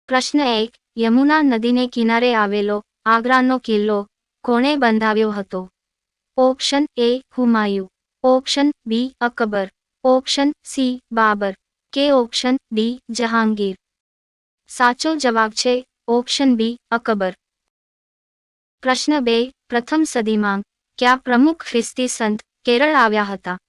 પ્રશ્ન 1. યમુના નદીને કિનારે આવેલો આગ્રાનો કિલ્લો કોણે બંધાવ્યો હતો? Option A Humayun, option B Akbar, option C Babur કે ઓપ્શન ડી જહાંગીર. સાચો જવાબ છે ઓપ્શન બી અકબર. પ્રશ્ન 2. પ્રથમ સદીમાં કયા પ્રમુખ ખ્રિસ્તી સંત કેરળ આવ્યા હતા?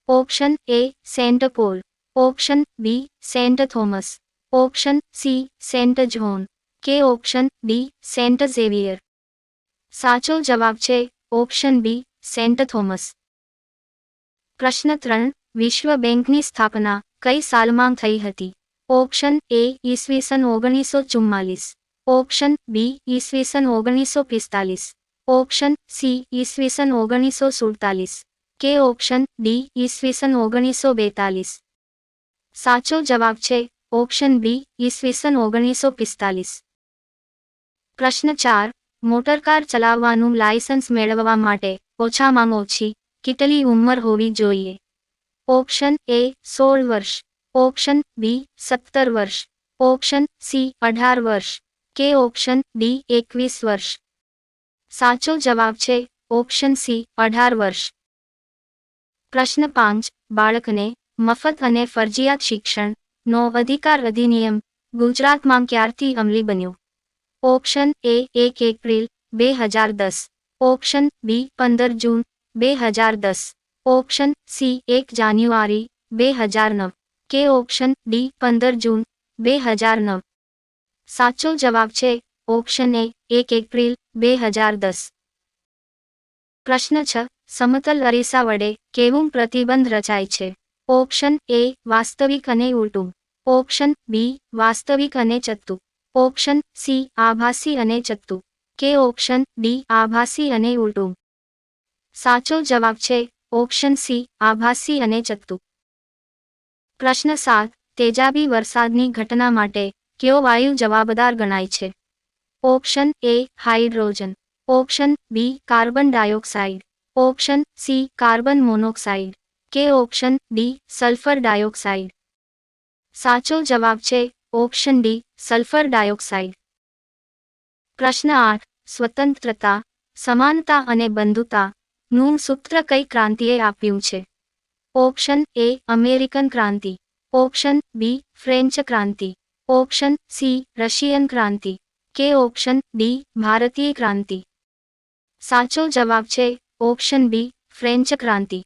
Option A saint Paul, option B saint Thomas, option C saint John કે ઓપ્શન ડી સેન્ટ ઝેવિયર. સાચો જવાબ છે ઓપ્શન બી સેન્ટ થોમસ. પ્રશ્ન 3. વિશ્વ બેંકની સ્થાપના કઈ સાલમાં થઈ હતી? ઓપ્શન એ ઈસવીસન 1944, ઓપ્શન બી ઈસવીસન 1945, ઓપ્શન સી ઈસવીસન 1947 કે ઓપ્શન ડી ઈસવીસન 1942. સાચો જવાબ છે ઓપ્શન બી ઈસવીસન 1945. પ્રશ્ન 4. મોટરકાર ચલાવવાનું લાયસન્સ મેળવવા માટે ઓછામાં ઓછી કેટલી ઉંમર હોવી જોઈએ? ઓપ્શન એ 16 વર્ષ, ઓપ્શન બી 17 વર્ષ, ઓપ્શન સી 18 વર્ષ કે ઓપ્શન ડી 21 વર્ષ. સાચો જવાબ છે ઓપ્શન સી 18 વર્ષ. પ્રશ્ન 5. બાળકને મફત અને ફરજિયાત શિક્ષણનો અધિકાર અધિનિયમ ગુજરાતમાં ક્યારથી અમલી બન્યો? Option A 1 April 2010, option B 15 June 2010, option C 1 January 2009 કે ઓપ્શન ડી 15 જૂન 2009. સાચો જવાબ છે ઓપ્શન એ 1 એપ્રિલ 2010. પ્રશ્ન 6. સમતલ અરીસા વડે કેવું પ્રતિબંધ રચાય છે? ઓપ્શન એ વાસ્તવિક અને ઉલટું, ઓપ્શન બી વાસ્તવિક અને ચત્તુ, ઓપ્શન સી આભાસી અને ચત્તુ કે ઓપ્શન ડી આભાસી અને ઉલટું. સાચો જવાબ છે ઓપ્શન સી આભાસી અને ચત્તુ. પ્રશ્ન 7. તેજાબી વરસાદની ઘટના માટે કયો વાયુ જવાબદાર ગણાય છે? Option A hydrogen, option B carbon dioxide, option C carbon monoxide કે ઓપ્શન ડી સલ્ફર ડાયોક્સાઇડ. સાચો જવાબ છે ઓપ્શન ડી સલ્ફર ડાયોક્સાઇડ. પ્રશ્ન 8. સ્વતંત્રતા, સમાનતા અને બંધુતાનું સૂત્ર કઈ ક્રાંતિએ આપ્યું છે? ઓપ્શન એ અમેરિકન ક્રાંતિ, ઓપ્શન બી ફ્રેન્ચ ક્રાંતિ, ઓપ્શન સી રશિયન ક્રાંતિ કે ઓપ્શન ડી ભારતીય ક્રાંતિ. સાચો જવાબ છે ઓપ્શન બી ફ્રેન્ચ ક્રાંતિ.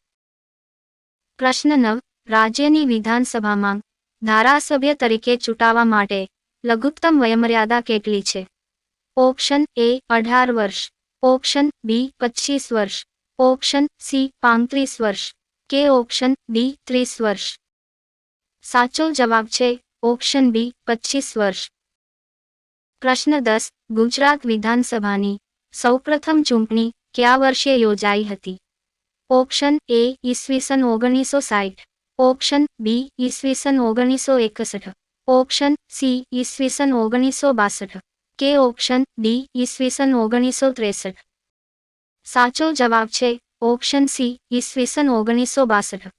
પ્રશ્ન 9. રાજ્યની વિધાનસભામાં ધારાસભ્ય તરીકે ચૂંટાવા માટે લઘુત્તમ વયમર્યાદા કેટલી છે? ઓપ્શન એ 18 વર્ષ, ઓપ્શન બી 25 વર્ષ, ઓપ્શન સી 35 વર્ષ કે ઓપ્શન ડી 30 વર્ષ. સાચો જવાબ છે ઓપ્શન બી 25 વર્ષ. પ્રશ્ન 10. ગુજરાત વિધાનસભાની સૌપ્રથમ ચૂંટણી કયા વર્ષે યોજાઈ હતી? ઓપ્શન એ ઈસવીસન 1960, ઓપ્શન બી ઈસવીસન 1961, ઓપ્શન સી ઈસવીસન 1962 કે ઓપ્શન ડી ઈસવીસન 1963. સાચો જવાબ છે ઓપ્શન સી ઈસવીસન 1962.